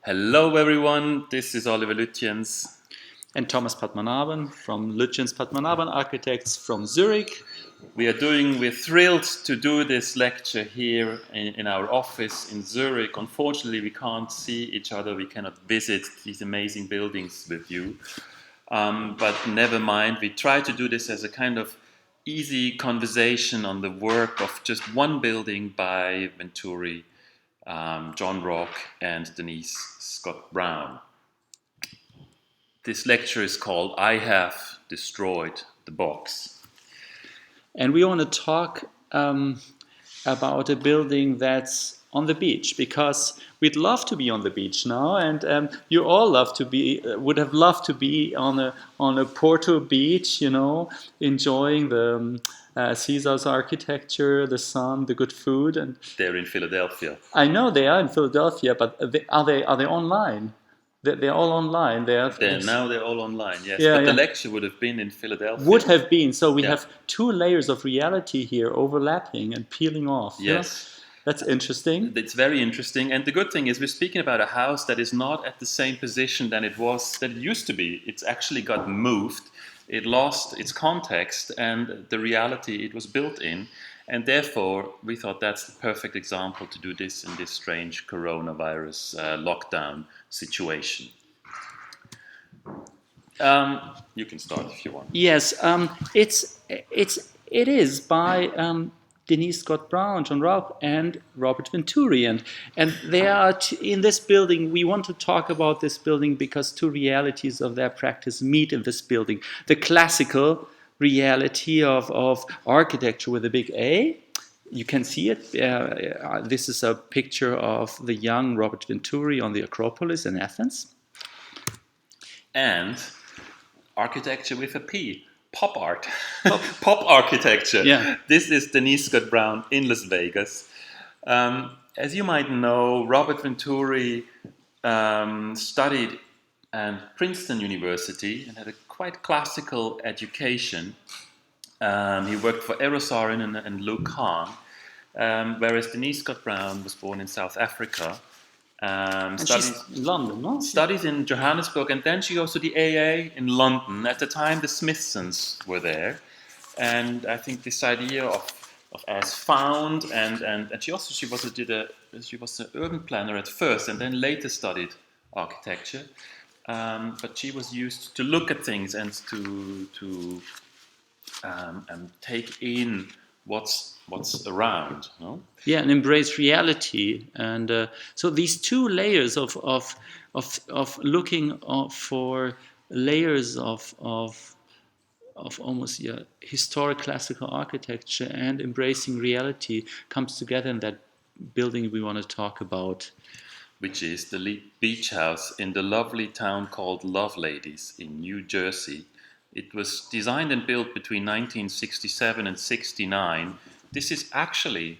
Hello everyone, this is Oliver Lütjens. And Thomas Padmanabhan from Lütjens Padmanabhan Architects from Zurich. We're thrilled to do this lecture here in our office in Zurich. Unfortunately, we can't see each other, we cannot visit these amazing buildings with you. But never mind, we try to do this as a kind of easy conversation on the work of just one building by Venturi, John Rock, and Denise Scott Brown. This lecture is called I Have Destroyed the Box. And we want to talk about a building that's on the beach, because we'd love to be on the beach now, and you all would have loved to be on a Porto beach, enjoying the Caesar's architecture, the sun, the good food. And they're in Philadelphia. I know they are in Philadelphia, but are they online? They're all online. Now they're all online, yes. Yeah, but the lecture would have been in Philadelphia. Would have been. So we have two layers of reality here overlapping and peeling off. Yes. That's interesting. It's very interesting. And the good thing is we're speaking about a house that is not at the same position than it used to be. It's actually got moved. It lost its context and the reality it was built in. And therefore, we thought that's the perfect example to do this in this strange coronavirus lockdown situation. You can start if you want. Yes, it is by Denise Scott Brown, John Rock, and Robert Venturi, and they are in this building. We want to talk about this building because two realities of their practice meet in this building: the classical reality of architecture with a big A. You can see it. This is a picture of the young Robert Venturi on the Acropolis in Athens. And architecture with a P, pop art, pop architecture. Yeah. This is Denise Scott Brown in Las Vegas. As you might know, Robert Venturi studied at Princeton University and had a quite classical education. He worked for Eero Saarinen and Luke Kahn, whereas Denise Scott Brown was born in South Africa. She's in London, no? Studies in Johannesburg, and then she goes to the AA in London. At the time, the Smithsons were there, and I think this idea of as found, and she was an urban planner at first, and then later studied architecture. But she was used to look at things and to take in what's around, no? Yeah, and embrace reality. And so these two layers of looking for layers of almost historic classical architecture and embracing reality comes together in that building we want to talk about, which is the beach house in the lovely town called Loveladies in New Jersey. It was designed and built between 1967 and 69. This is actually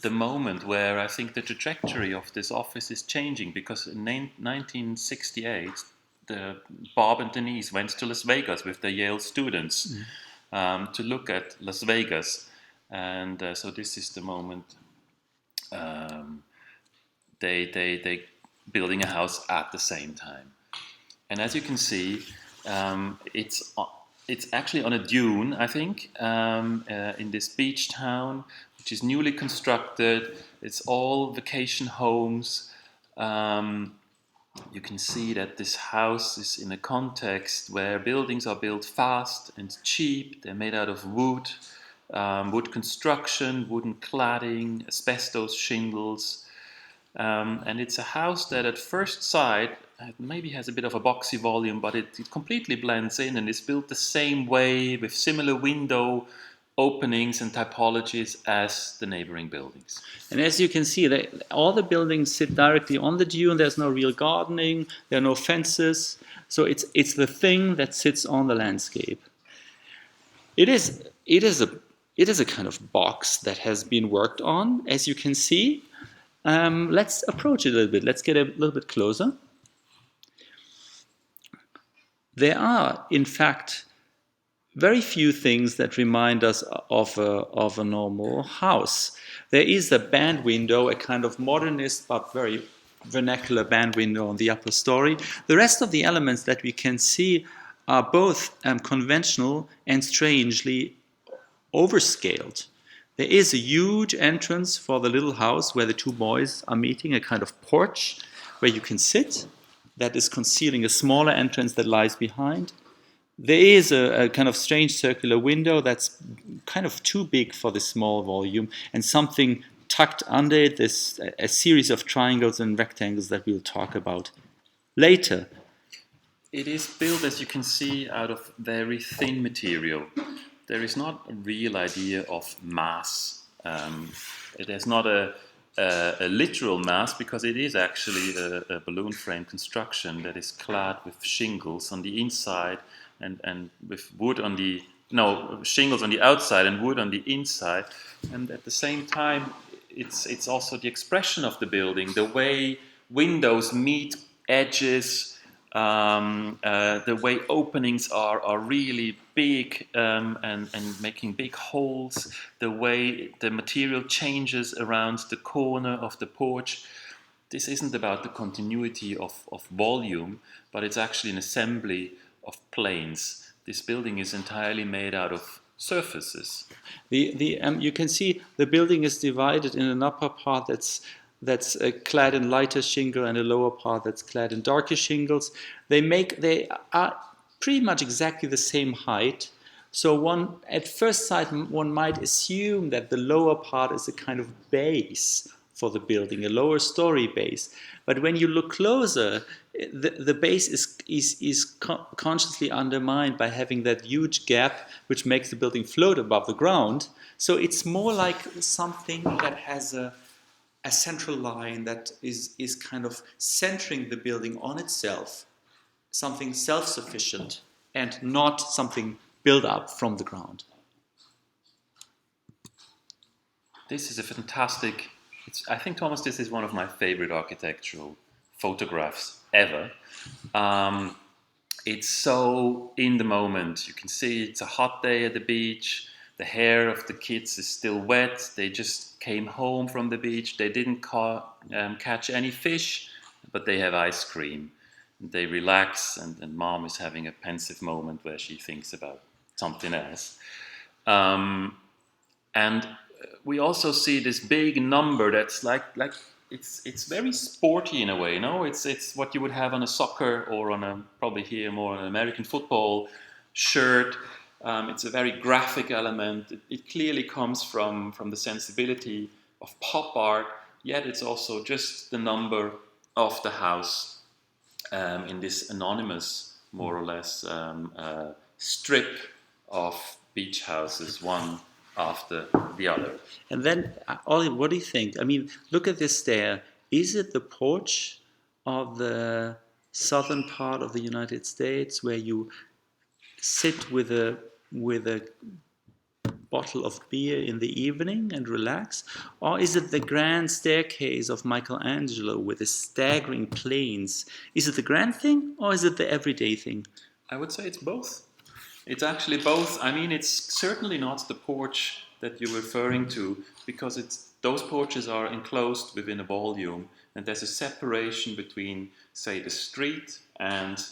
the moment where I think the trajectory of this office is changing, because in 1968, Bob and Denise went to Las Vegas with their Yale students to look at Las Vegas. And so this is the moment they building a house at the same time. And as you can see, it's actually on a dune, I think, in this beach town, which is newly constructed. It's all vacation homes. You can see that this house is in a context where buildings are built fast and cheap. They're made out of wood, wood construction, wooden cladding, asbestos shingles. And it's a house that at first sight maybe has a bit of a boxy volume, but it completely blends in and is built the same way with similar window openings and typologies as the neighboring buildings. And as you can see, all the buildings sit directly on the dune. There's no real gardening, there are no fences. So it's the thing that sits on the landscape. It is a kind of box that has been worked on, as you can see. Let's approach it a little bit. Let's get a little bit closer. There are, in fact, very few things that remind us of a normal house. There is a band window, a kind of modernist but very vernacular band window on the upper story. The rest of the elements that we can see are both conventional and strangely overscaled. There is a huge entrance for the little house where the two boys are meeting, a kind of porch where you can sit that is concealing a smaller entrance that lies behind. There is a kind of strange circular window that's kind of too big for this small volume, and something tucked under it, this a series of triangles and rectangles that we'll talk about later. It is built, as you can see, out of very thin material. There is not a real idea of mass. It is not a literal mass, because it is actually a balloon frame construction that is clad with shingles on the inside and with wood on the, no, shingles on the outside and wood on the inside. And at the same time, it's also the expression of the building, the way windows meet edges, the way openings are really big and making big holes, the way the material changes around the corner of the porch. This isn't about the continuity of volume, but it's actually an assembly of planes. This building is entirely made out of surfaces. You can see the building is divided in an upper part that's clad in lighter shingle and a lower part that's clad in darker shingles. They are pretty much exactly the same height. So at first sight, one might assume that the lower part is a kind of base for the building, a lower story base. But when you look closer, the base is consciously undermined by having that huge gap which makes the building float above the ground. So it's more like something that has a central line that is kind of centering the building on itself, something self-sufficient and not something built up from the ground. This is a fantastic, I think, Thomas, this is one of my favorite architectural photographs ever. It's so in the moment. You can see it's a hot day at the beach. The hair of the kids is still wet. They just came home from the beach. They didn't catch any fish, but they have ice cream. They relax, and mom is having a pensive moment where she thinks about something else. And we also see this big number that's like it's very sporty in a way. No, it's what you would have on a soccer or on a, probably here more on an American football shirt. It's a very graphic element. It clearly comes from the sensibility of pop art, yet it's also just the number of the house in this anonymous, more or less, strip of beach houses, one after the other. And then, Ollie, what do you think? I mean, look at this stair. Is it the porch of the southern part of the United States where you sit with a bottle of beer in the evening and relax? Or is it the grand staircase of Michelangelo with the staggering planes? Is it the grand thing or is it the everyday thing? I would say it's both. It's actually both. I mean, it's certainly not the porch that you're referring to, because those porches are enclosed within a volume, and there's a separation between, say, the street and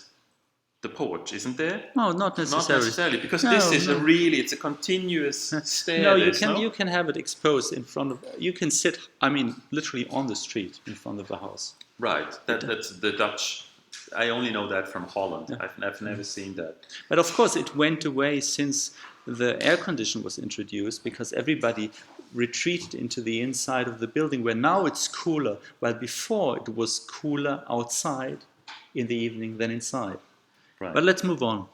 the porch, isn't there? No, not necessarily. Not necessarily, because this is it's a continuous stair. No, you can have it exposed in front of. You can sit. I mean, literally on the street in front of the house. Right. That's the Dutch. I only know that from Holland. Yeah. I've never seen that. But of course, it went away since the air condition was introduced, because everybody retreated into the inside of the building, where now it's cooler, while before it was cooler outside in the evening than inside. Right. But let's move on.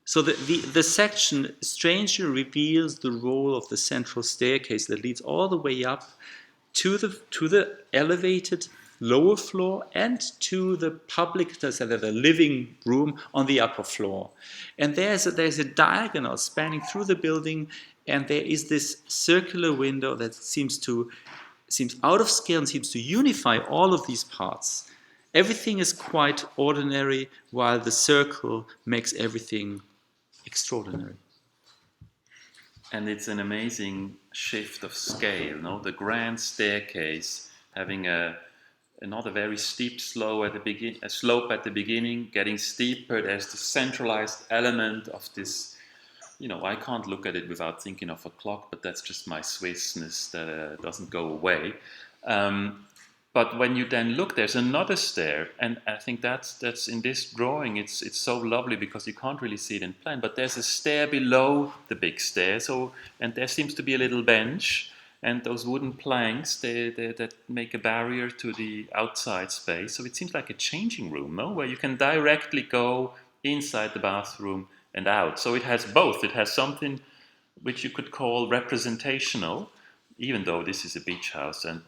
So the section strangely reveals the role of the central staircase that leads all the way up to the elevated lower floor and to the public, the living room on the upper floor. And there's a diagonal spanning through the building, and there is this circular window that seems out of scale and seems to unify all of these parts. Everything is quite ordinary, while the circle makes everything extraordinary. And it's an amazing shift of scale, no? The grand staircase having not a very steep slope at the beginning, getting steeper. There's the centralized element of this. I can't look at it without thinking of a clock, but that's just my Swissness that doesn't go away. But when you then look, there's another stair, and I think that's in this drawing. It's so lovely because you can't really see it in plan. But there's a stair below the big stair, and there seems to be a little bench, and those wooden planks that make a barrier to the outside space. So it seems like a changing room, no, where you can directly go inside the bathroom and out. So it has both. It has something which you could call representational, even though this is a beach house, and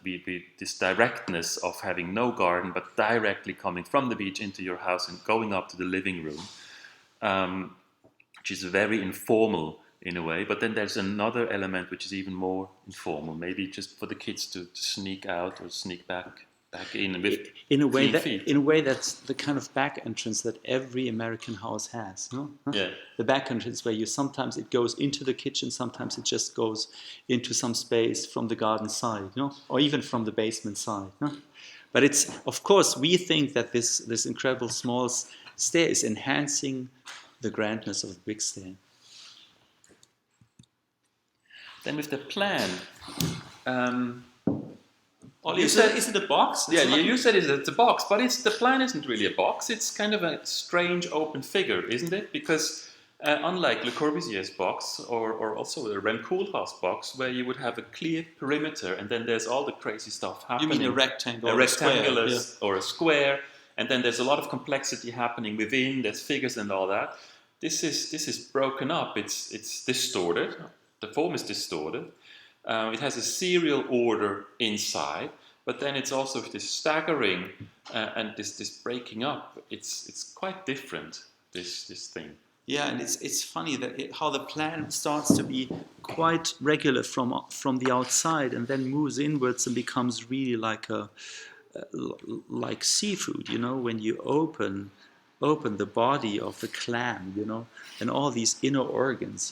this directness of having no garden, but directly coming from the beach into your house and going up to the living room, which is very informal in a way. But then there's another element which is even more informal, maybe just for the kids to sneak out or sneak back in with in a way feet. that's the kind of back entrance that every American house has, no? Yeah. The back entrance where sometimes it goes into the kitchen, sometimes it just goes into some space from the garden side, or even from the basement side, no? But it's, of course, we think that this incredible small stair is enhancing the grandness of the big stair. Then with the plan, is it a box? Yeah, you said it's a box, but the plan isn't really a box. It's kind of a strange open figure, isn't it? Because unlike Le Corbusier's box or also the Rem Koolhaas box, where you would have a clear perimeter and then there's all the crazy stuff happening. You mean a rectangle? A rectangle or a square, and then there's a lot of complexity happening within. There's figures and all that. This is broken up. It's distorted. The form is distorted. It has a serial order inside, but then it's also this staggering and this breaking up. It's quite different, this thing. Yeah, and it's funny that how the plan starts to be quite regular from the outside, and then moves inwards and becomes really like seafood. When you open the body of the clam, and all these inner organs,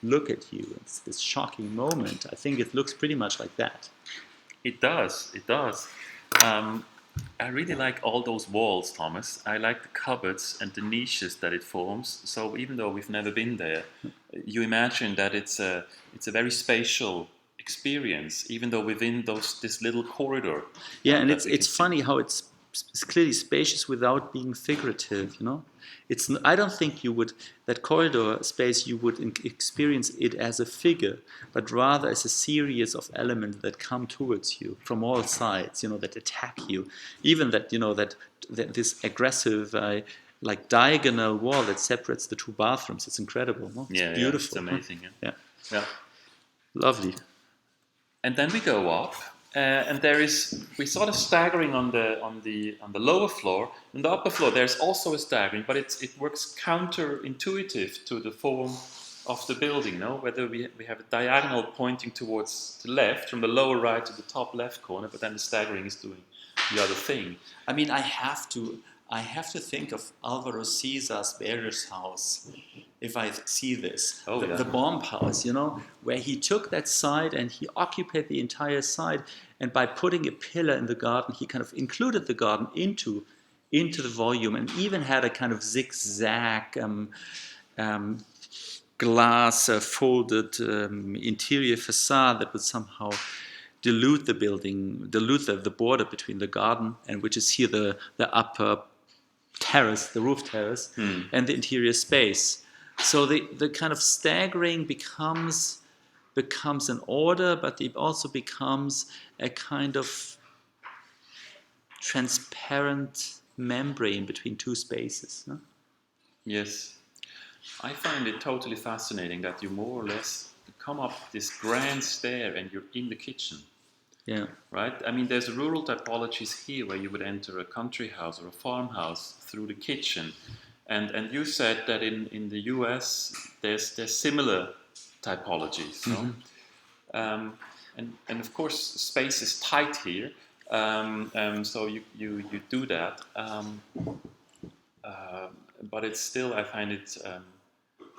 look at you. It's this shocking moment. I think it looks pretty much like that. It does. I really like all those walls, Thomas. I like the cupboards and the niches that it forms. So even though we've never been there, you imagine that it's a very spatial experience, even though within this little corridor. Yeah, and it's funny how it's clearly spacious without being figurative. I don't think that corridor space you would experience it as a figure, but rather as a series of elements that come towards you from all sides, that attack you. Even that this aggressive like diagonal wall that separates the two bathrooms. It's incredible. No? It's beautiful. It's amazing. Yeah. Lovely. And then we go up. And we saw the staggering on the lower floor. On the upper floor, there's also a staggering, but it works counterintuitive to the form of the building. No, whether we have a diagonal pointing towards the left, from the lower right to the top left corner, but then the staggering is doing the other thing. I mean, I have to think of Alvaro Caesar's Bearer's house if I see this. The bomb house, where he took that side and he occupied the entire side, and by putting a pillar in the garden, he kind of included the garden into the volume, and even had a kind of zigzag glass folded interior facade that would somehow dilute the border between the garden, and which is here the upper terrace, the roof terrace, and the interior space. So the kind of staggering becomes an order, but it also becomes a kind of transparent membrane between two spaces. No? Yes. I find it totally fascinating that you more or less come up this grand stair and you're in the kitchen. Yeah. Right? I mean, there's rural typologies here where you would enter a country house or a farmhouse through the kitchen. And you said that in the US there's similar typologies. Mm-hmm. No? And of course space is tight here. So you do that. But it's still, I find it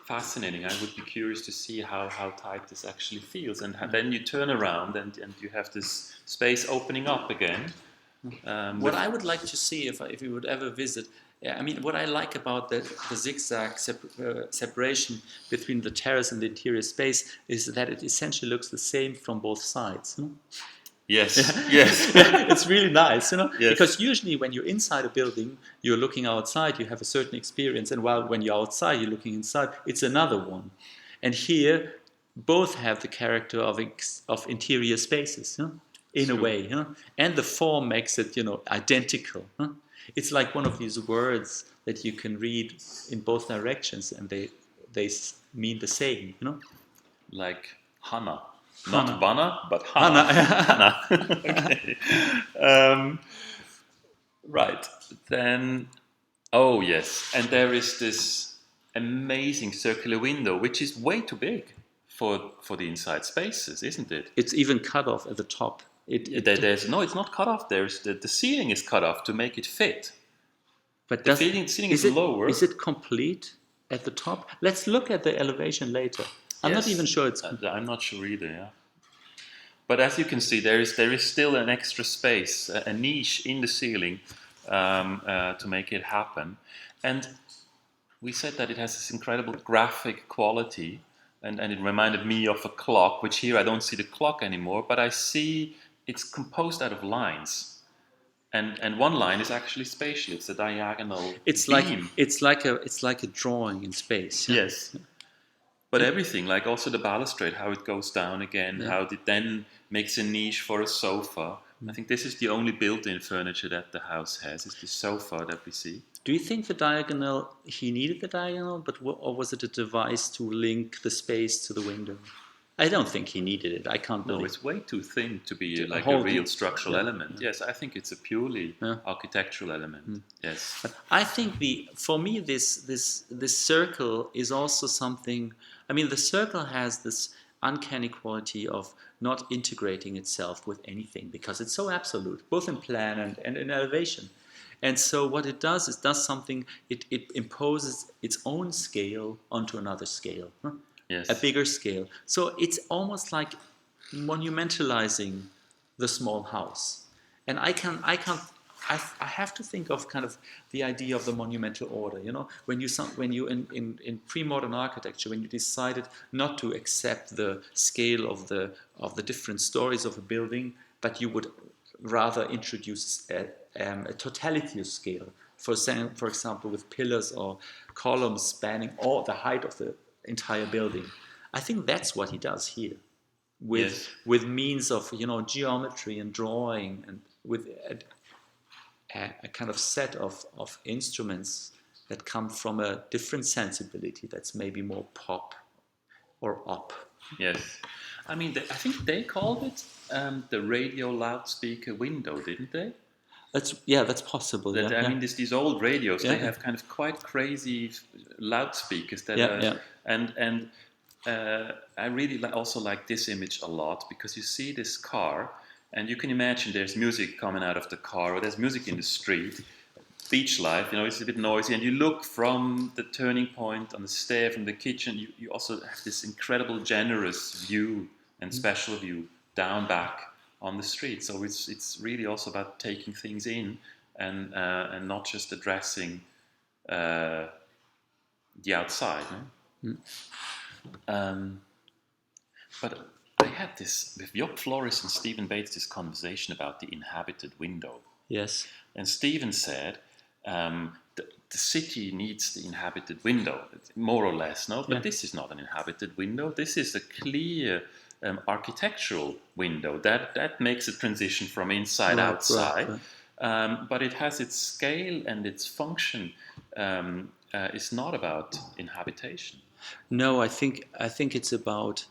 fascinating. I would be curious to see how tight this actually feels. And then you turn around and you have this space opening up again. What I would like to see if we would ever visit, I mean, what I like about the zigzag separation between the terrace and the interior space is that it essentially looks the same from both sides. Yes, yes. It's really nice, Yes. because usually when you're inside a building, you're looking outside, you have a certain experience, and while when you're outside, you're looking inside, it's another one. And here, both have the character of interior spaces, in a way, and the form makes it, identical. It's like one of these words that you can read in both directions, and they mean the same, Like Hannah. Hannah. Not Banna, but Hannah. Hannah. Okay. Right. Then, oh yes, and there is this amazing circular window, which is way too big for the inside spaces, isn't it? It's even cut off at the top. No, it's not cut off. There's the ceiling is cut off to make it fit. But The ceiling is lower. Is it complete at the top? Let's look at the elevation later. I'm not even sure it's complete. I'm not sure either. Yeah. But as you can see, there is still an extra space, a niche in the ceiling to make it happen. And we said that it has this incredible graphic quality, and it reminded me of a clock, which here I don't see the clock anymore, but I see it's composed out of lines. And one line is actually spatial. It's a diagonal beam. It's like a drawing in space. Yeah? Yes. But everything, like also the balustrade, how it goes down again, how it then makes a niche for a sofa. I think this is the only built-in furniture that the house has, is the sofa that we see. Do you think he needed the diagonal, or was it a device to link the space to the window? I don't think he needed it. I can't believe. No, it's way too thin to be like a real structural element. Yes, I think it's a purely architectural element. Yes. But I think for me this circle is also something. I mean, the circle has this uncanny quality of not integrating itself with anything because it's so absolute, both in plan and in elevation. And so what it does is something. It imposes its own scale onto another scale. Yes. A bigger scale. So it's almost like monumentalizing the small house. And I have to think of kind of the idea of the monumental order. When you in pre-modern architecture, when you decided not to accept the scale of the different stories of a building, but you would rather introduce a totality of scale. For example, with pillars or columns spanning all the height of the entire building. I think that's what he does here, with means of geometry and drawing, and with a kind of set of instruments that come from a different sensibility that's maybe more pop or op. Yes, I mean I think they called it the radio loudspeaker window, didn't they? That's possible. I mean, these old radios, they have kind of quite crazy loudspeakers that and I really also like this image a lot, because you see this car and you can imagine there's music coming out of the car, or there's music in the street, beach life, it's a bit noisy, and you look from the turning point on the stair from the kitchen, you also have this incredible generous view and special view down back on the street. So it's really also about taking things in and not just addressing the outside. But I had this with Job Flores and Stephen Bates, this conversation about the inhabited window. Yes. And Stephen said the city needs the inhabited window, more or less, no? But this is not an inhabited window. This is a clear architectural window that makes a transition from inside outside. Right. But it has its scale and its function. It's not about inhabitation. No, I think it's about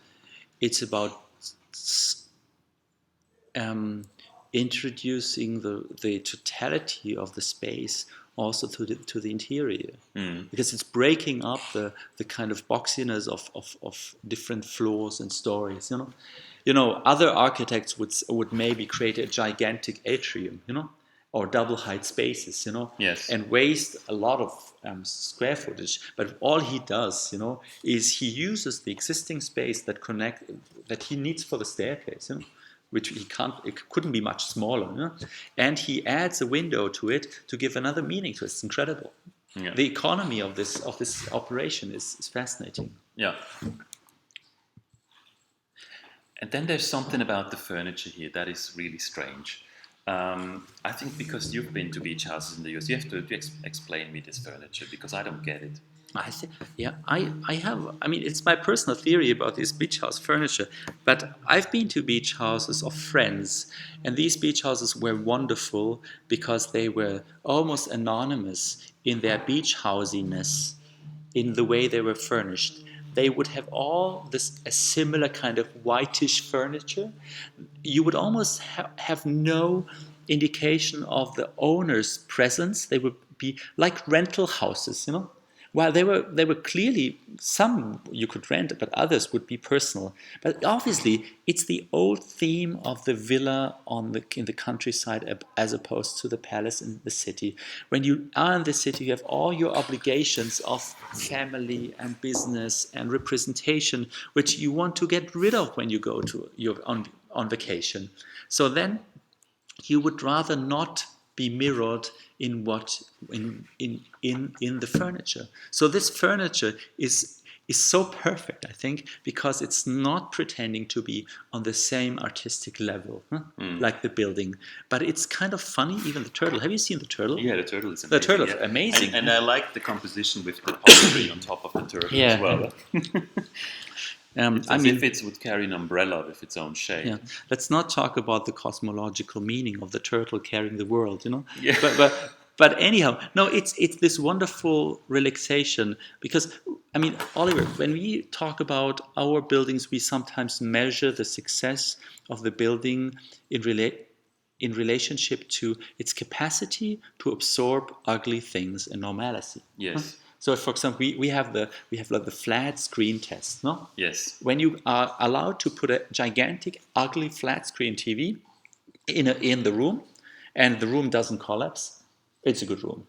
introducing the totality of the space also to the interior, because it's breaking up the kind of boxiness of different floors and stories. Other architects would maybe create a gigantic atrium, or double height spaces, Yes. and waste a lot of square footage. But all he does, is he uses the existing space that he needs for the staircase, which it couldn't be much smaller, and he adds a window to it to give another meaning to it. It's incredible. Yeah. The economy of this operation is fascinating. Yeah. And then there's something about the furniture here that is really strange. I think because you've been to beach houses in the US, you have to explain me this furniture because I don't get it. I have. I mean, it's my personal theory about this beach house furniture. But I've been to beach houses of friends, and these beach houses were wonderful because they were almost anonymous in their beach housiness, in the way they were furnished. They would have all a similar kind of whitish furniture. You would almost have no indication of the owner's presence. They would be like rental houses, While they were clearly, some you could rent, but others would be personal. But obviously, it's the old theme of the villa in the countryside as opposed to the palace in the city. When you are in the city, you have all your obligations of family and business and representation, which you want to get rid of when you go on vacation. So then you would rather not be mirrored in the furniture. So this furniture is so perfect, I think, because it's not pretending to be on the same artistic level, like the building, but it's kind of funny. Even the turtle. Have you seen the turtle? Yeah, the turtle is amazing. The turtle is amazing, and I like the composition with the pottery on top of the turtle as well. It's as if it would carry an umbrella with its own shape. Yeah. Let's not talk about the cosmological meaning of the turtle carrying the world, Yeah. But anyhow, no, it's this wonderful relaxation because, I mean, Oliver, when we talk about our buildings, we sometimes measure the success of the building in relationship to its capacity to absorb ugly things and normalcy. Yes. So, for example, we have like the flat screen test, no? Yes. When you are allowed to put a gigantic, ugly flat screen TV in the room, and the room doesn't collapse, it's a good room.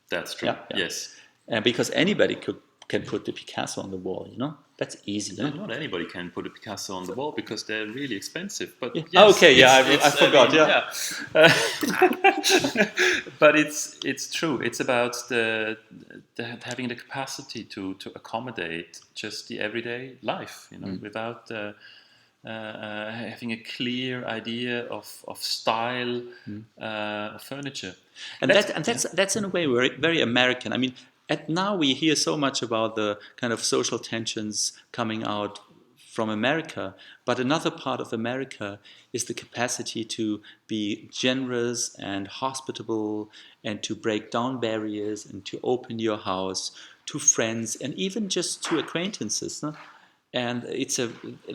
That's true. Yeah. Yes. Because anybody can put the Picasso on the wall, That's easy. Not anybody can put a Picasso on the wall because they're really expensive. But yes, I forgot. But it's true. It's about the having the capacity to accommodate just the everyday life, without having a clear idea of style of furniture. And that's in a way very American. I mean, now we hear so much about the kind of social tensions coming out from America, but another part of America is the capacity to be generous and hospitable and to break down barriers and to open your house to friends and even just to acquaintances. No? And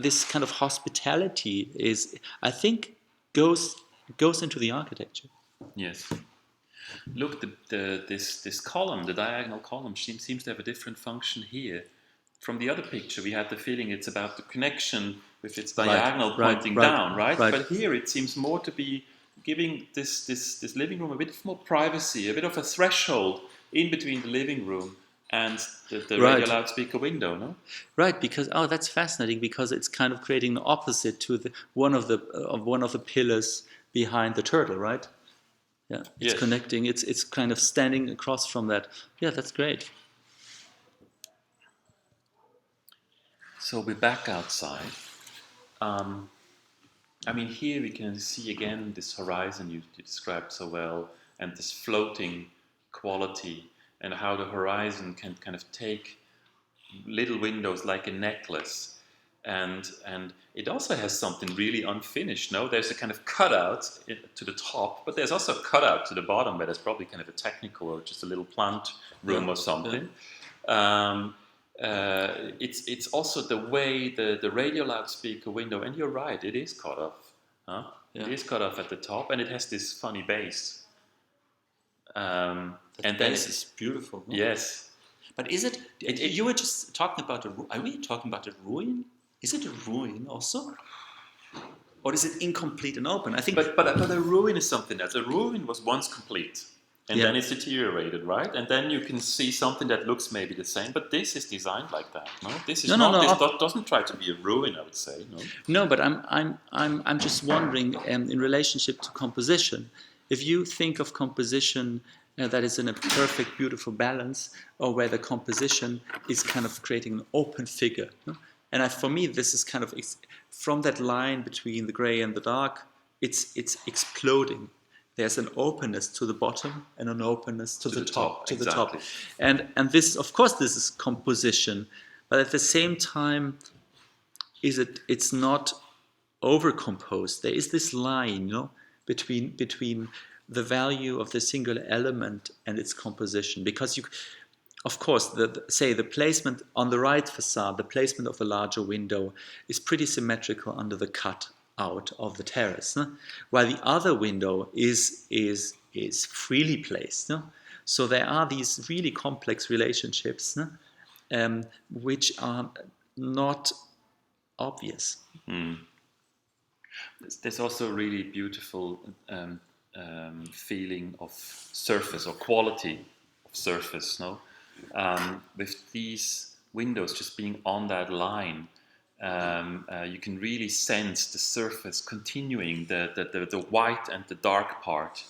this kind of hospitality I think, goes into the architecture. Yes. Look, this column, the diagonal column, seems to have a different function here. From the other picture, we had the feeling it's about the connection with its diagonal pointing down, right? But here it seems more to be giving this living room a bit more privacy, a bit of a threshold in between the living room and the radio loudspeaker window, no? Right, because that's fascinating because it's kind of creating the opposite to one of the pillars behind the turtle, right? Yeah, it's connecting. It's kind of standing across from that. Yeah, that's great. So we're back outside. I mean, here we can see again this horizon you described so well, and this floating quality, and how the horizon can kind of take little windows like a necklace. And it also has something really unfinished. No, there's a kind of cutout to the top, but there's also a cutout to the bottom where there's probably kind of a technical or just a little plant room or something. Yeah. It's also the way the radio loudspeaker window, and you're right, it is cut off. Huh? Yeah. It is cut off at the top, and it has this funny base. And base is beautiful. No? Yes. But is it? You were just talking about are we talking about a ruin? Is it a ruin also? or is it incomplete and open? I think, but a ruin is something else. A ruin was once complete, and Yeah. then it's deteriorated, right? And then you can see something that looks maybe the same, but this is designed like that. No, this is No. doesn't try to be a ruin. I would say no. No, but I'm just wondering, in relationship to composition, if you think of composition that is in a perfect, beautiful balance, or where the composition is kind of creating an open figure. No? And for me, this is kind of from that line between the gray and the dark, it's exploding. There's an openness to the bottom and an openness to the top, to exactly. the top. And this, of course, this is composition, but at the same time, it's not overcomposed. There is this line, between the value of the singular element and its composition. Because you, of course, the placement on the right facade, the placement of the larger window is pretty symmetrical under the cut out of the terrace, while the other window is freely placed. So there are these really complex relationships, which are not obvious. There's also a really beautiful feeling of surface or quality of surface, no? With these windows just being on that line, you can really sense the surface continuing, the white and the dark part,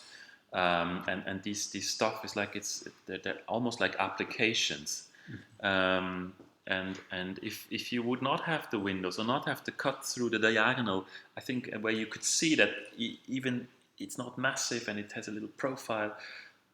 and these stuff is like they're almost like applications. And if you would not have the windows or not have to cut through the diagonal, I think where you could see that even it's not massive and it has a little profile,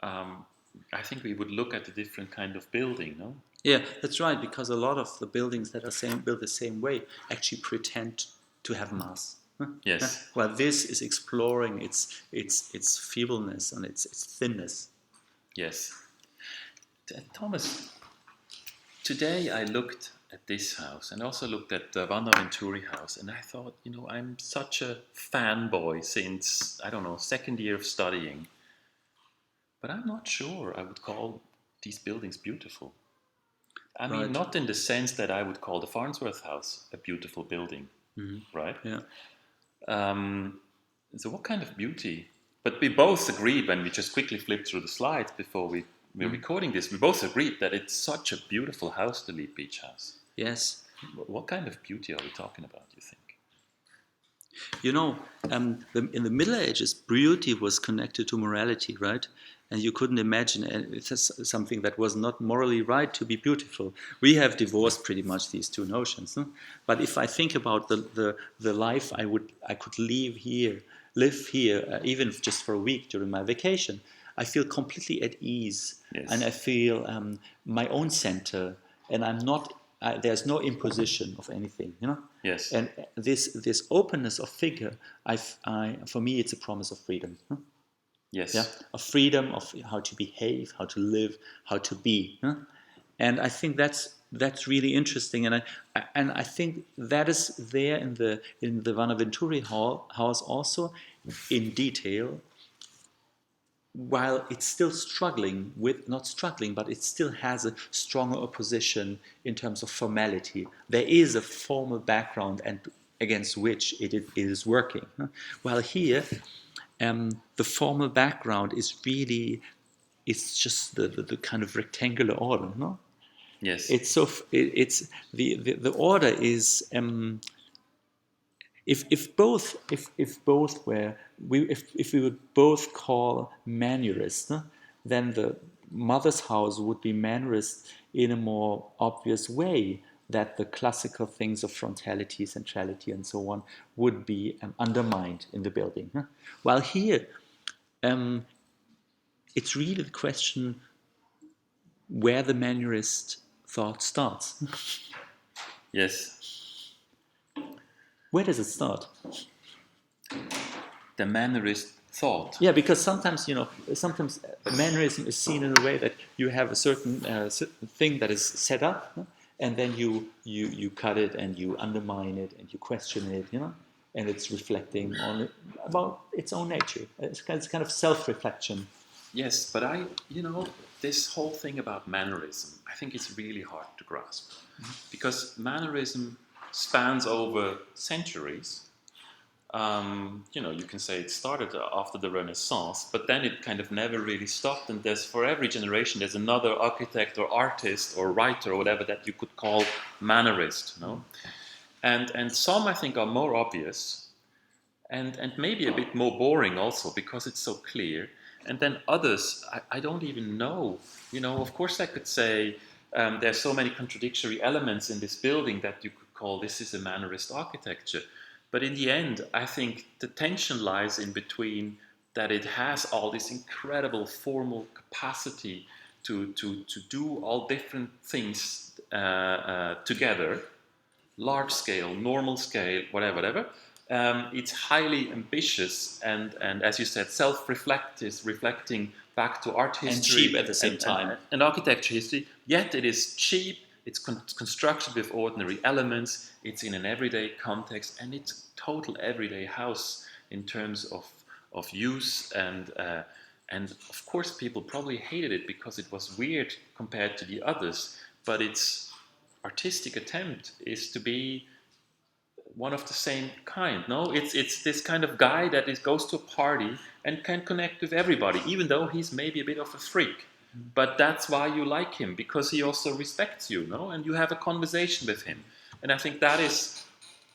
I think we would look at a different kind of building, no? Yeah, that's right, because a lot of the buildings that are built the same way actually pretend to have mass. Yes. While this is exploring its feebleness and its thinness. Yes. Thomas, today I looked at this house and also looked at the Kahn Venturi house, and I thought, I'm such a fanboy since, I don't know, second year of studying. But I'm not sure I would call these buildings beautiful. I mean, not in the sense that I would call the Farnsworth House a beautiful building, right? Yeah. So what kind of beauty? But we both agreed when we just quickly flipped through the slides before we're recording this, we both agreed that it's such a beautiful house, the Leap Beach House. Yes. What kind of beauty are we talking about, you think? In the Middle Ages, beauty was connected to morality, right? And you couldn't imagine it's something that was not morally right to be beautiful. We have divorced pretty much these two notions. No? But if I think about the life I could live here, even just for a week during my vacation, I feel completely at ease, and I feel my own center, and I'm not. There's no imposition of anything, Yes. And this openness of figure, for me, it's a promise of freedom. Yes. Yeah, of freedom of how to behave, how to live, how to be. And I think that's really interesting, and I think that is there in the Kahn Venturi house also in detail. While it's still not struggling, but it still has a stronger opposition in terms of formality. There is a formal background and against which it is working. While here, the formal background is really, it's just the kind of rectangular order, no? Yes. It's the order is. If we would both call Mannerist, then the mother's house would be Mannerist in a more obvious way, that the classical things of frontality, centrality, and so on would be undermined in the building. While here, it's really the question where the Mannerist thought starts. Yes. Where does it start? The Mannerist thought. Yeah, because sometimes Mannerism is seen in a way that you have a certain thing that is set up, and then you cut it and you undermine it and you question it, and it's reflecting on about its own nature. It's kind of self-reflection. Yes, but this whole thing about Mannerism, I think it's really hard to grasp, because Mannerism spans over centuries. you can say it started after the Renaissance, but then it kind of never really stopped. And there's for every generation, there's another architect or artist or writer or whatever that you could call Mannerist, And some I think are more obvious, and maybe a bit more boring also because it's so clear. And then others, I don't even know. Of course I could say there's so many contradictory elements in this building that you could call this is a Mannerist architecture. But in the end, I think the tension lies in between that it has all this incredible formal capacity to do all different things together, large scale, normal scale, whatever. It's highly ambitious and as you said, self-reflective, reflecting back to art history. And cheap at the same time. And architecture history, yet it is cheap, it's constructed with ordinary elements, it's in an everyday context, and it's a total everyday house in terms of use and of course people probably hated it because it was weird compared to the others, but its artistic attempt is to be one of the same kind. No, it's this kind of guy that goes to a party and can connect with everybody, even though he's maybe a bit of a freak. But that's why you like him, because he also respects you, no? And you have a conversation with him. And I think that is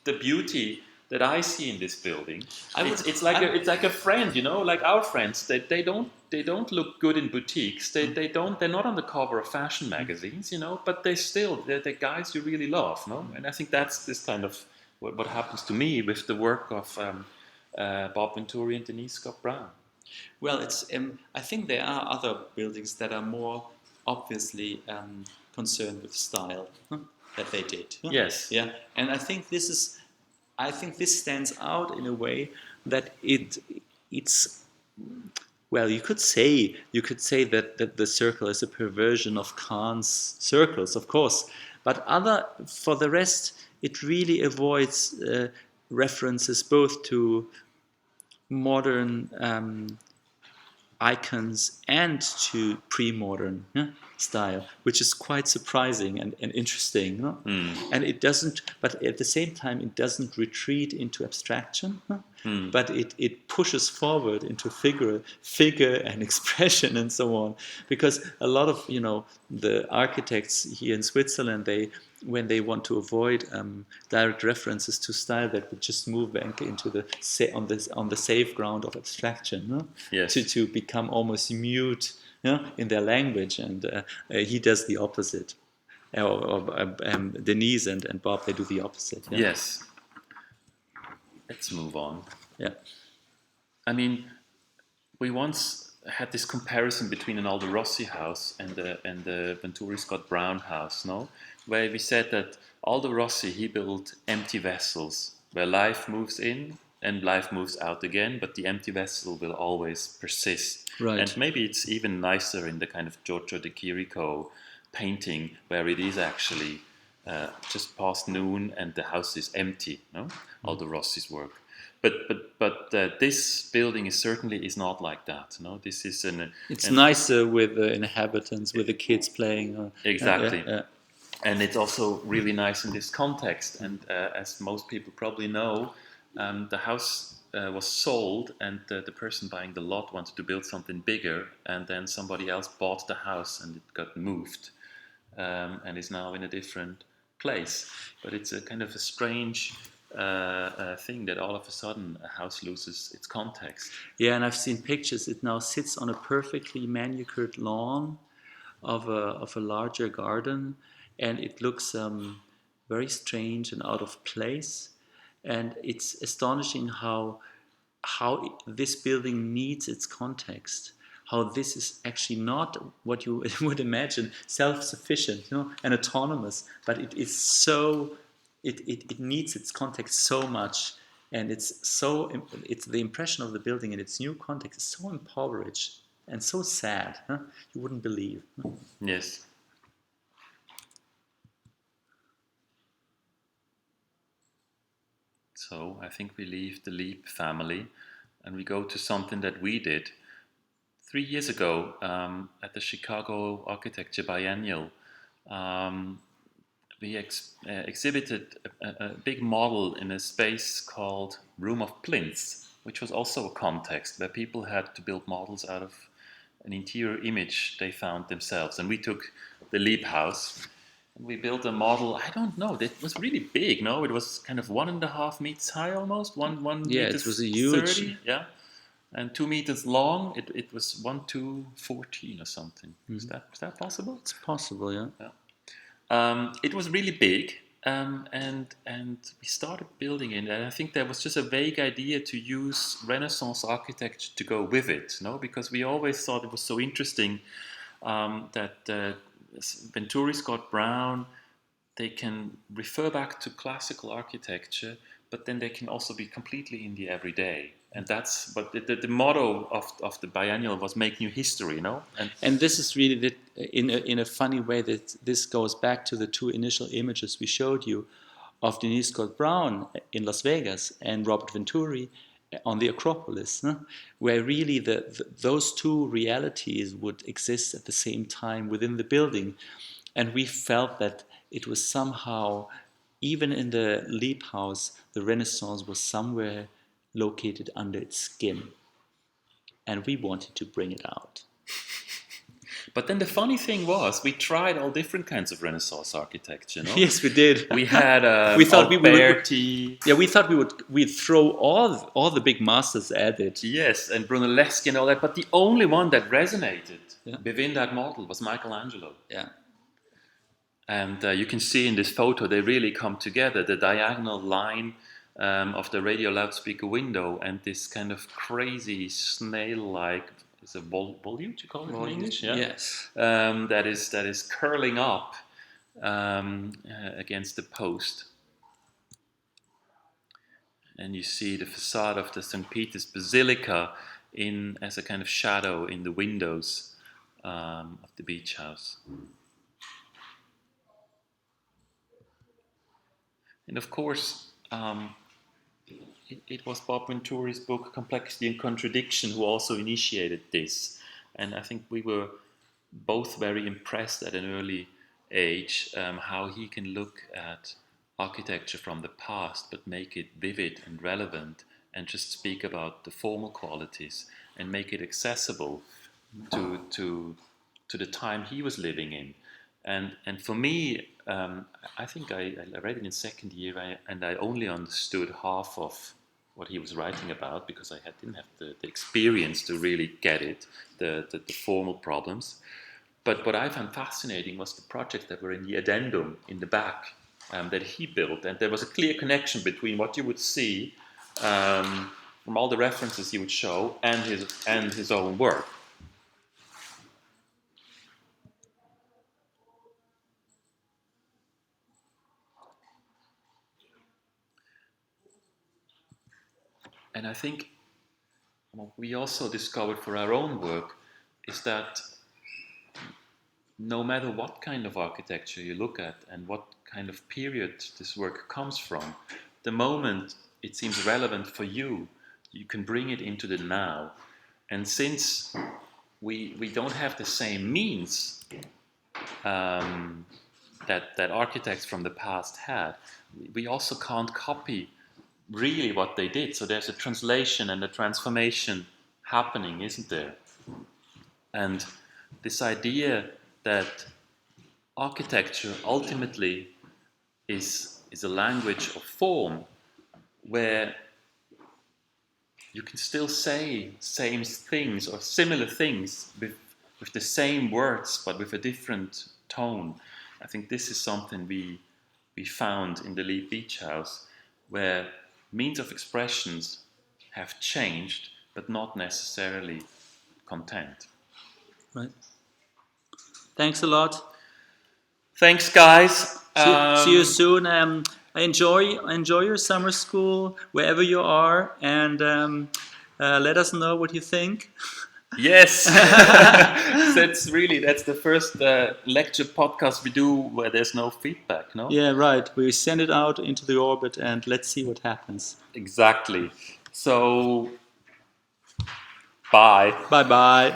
the beauty that I see in this building. It's like a friend, like our friends. They don't look good in boutiques. They're not on the cover of fashion magazines, But they're guys you really love, no? And I think that's this kind of what happens to me with the work of Bob Venturi and Denise Scott Brown. Well, I think there are other buildings that are more obviously concerned with style that they did. Yes. Yeah, and I think this stands out in a way that it's well, you could say that the circle is a perversion of Kahn's circles, of course, but for the rest, it really avoids references both to modern icons and to pre-modern style, which is quite surprising and interesting. And it doesn't, but at the same time, it doesn't retreat into abstraction, but it pushes forward into figure and expression and so on. Because a lot of the architects here in Switzerland, when they want to avoid direct references to style, that would just move back into on the safe ground of abstraction, yes. to become almost mute in their language, and he does the opposite. Denise and Bob, they do the opposite. Yeah? Yes. Let's move on. Yeah. I mean, we once had this comparison between an Aldo Rossi house and the Venturi Scott Brown house, no? Where we said that Aldo Rossi, he built empty vessels where life moves in and life moves out again, but the empty vessel will always persist. Right. And maybe it's even nicer in the kind of Giorgio de Chirico painting, where it is actually just past noon and the house is empty, no? Aldo Rossi's work. But this building is not like that. No, this is It's nicer with the inhabitants, with the kids playing. Exactly, and it's also really nice in this context. And as most people probably know, the house was sold, and the person buying the lot wanted to build something bigger, and then somebody else bought the house, and it got moved, and is now in a different place. But it's a kind of a strange thing that all of a sudden a house loses its context. Yeah, and I've seen pictures. It now sits on a perfectly manicured lawn of a larger garden, and it looks very strange and out of place. And it's astonishing how this building needs its context. How this is actually not what you would imagine, self-sufficient, and autonomous, but it is so. It needs its context so much, and it's the impression of the building in its new context is so impoverished and so sad. You wouldn't believe. Yes. So I think we leave the Leap family and we go to something that we did 3 years ago at the Chicago Architecture Biennial. we exhibited a big model in a space called Room of Plinths, which was also a context where people had to build models out of an interior image they found themselves. And we took the Leap House and we built a model. I don't know, it was really big, no? It was kind of 1.5 meters high almost, one Yeah, meter it was a huge... 30, yeah, and 2 meters long. It was 1 to 14 or something. Is that possible? It's possible, yeah. It was really big, and we started building it. And I think there was just a vague idea to use Renaissance architecture to go with it, no? Because we always thought it was so interesting that Venturi, Scott, Brown, they can refer back to classical architecture, but then they can also be completely in the everyday. And that's, but the motto of the biennial was make new history, you know. And this is really in a funny way that this goes back to the two initial images we showed you of Denise Scott Brown in Las Vegas and Robert Venturi on the Acropolis, no? Where really those two realities would exist at the same time within the building, and we felt that it was somehow, even in the Leap House, the Renaissance was somewhere located under its skin, and we wanted to bring it out. But then the funny thing was, we tried all different kinds of Renaissance architecture. No? Yes, we did. We had we thought Alberti. we thought we'd throw all the big masters at it. Yes, and Brunelleschi and all that. But the only one that resonated within that model was Michelangelo. Yeah. And you can see in this photo, they really come together. The diagonal line of the radio loudspeaker window and this kind of crazy snail-like, is a volute you call it in English? Yeah? Yes. That is curling up against the post. And you see the facade of the St. Peter's Basilica as a kind of shadow in the windows of the beach house. And of course, it was Bob Venturi's book, Complexity and Contradiction, who also initiated this. And I think we were both very impressed at an early age how he can look at architecture from the past, but make it vivid and relevant, and just speak about the formal qualities and make it accessible to the time he was living in. And for me, I think I read it in second year, and I only understood half of what he was writing about because I didn't have the experience to really get it, the formal problems. But what I found fascinating was the projects that were in the addendum in the back that he built, and there was a clear connection between what you would see from all the references he would show and his own work. And I think what we also discovered for our own work is that no matter what kind of architecture you look at and what kind of period this work comes from, the moment it seems relevant for you, you can bring it into the now. And since we don't have the same means that architects from the past had, we also can't copy really what they did. So there's a translation and a transformation happening, isn't there? And this idea that architecture ultimately is a language of form where you can still say same things or similar things with the same words but with a different tone. I think this is something we found in the Leap Beach House, where means of expressions have changed, but not necessarily content. Right. Thanks a lot. Thanks, guys. See you soon. Enjoy your summer school wherever you are, and let us know what you think. Yes, that's the first lecture podcast we do where there's no feedback, no? Yeah, right. We send it out into the orbit and let's see what happens. Exactly. So, bye. Bye-bye.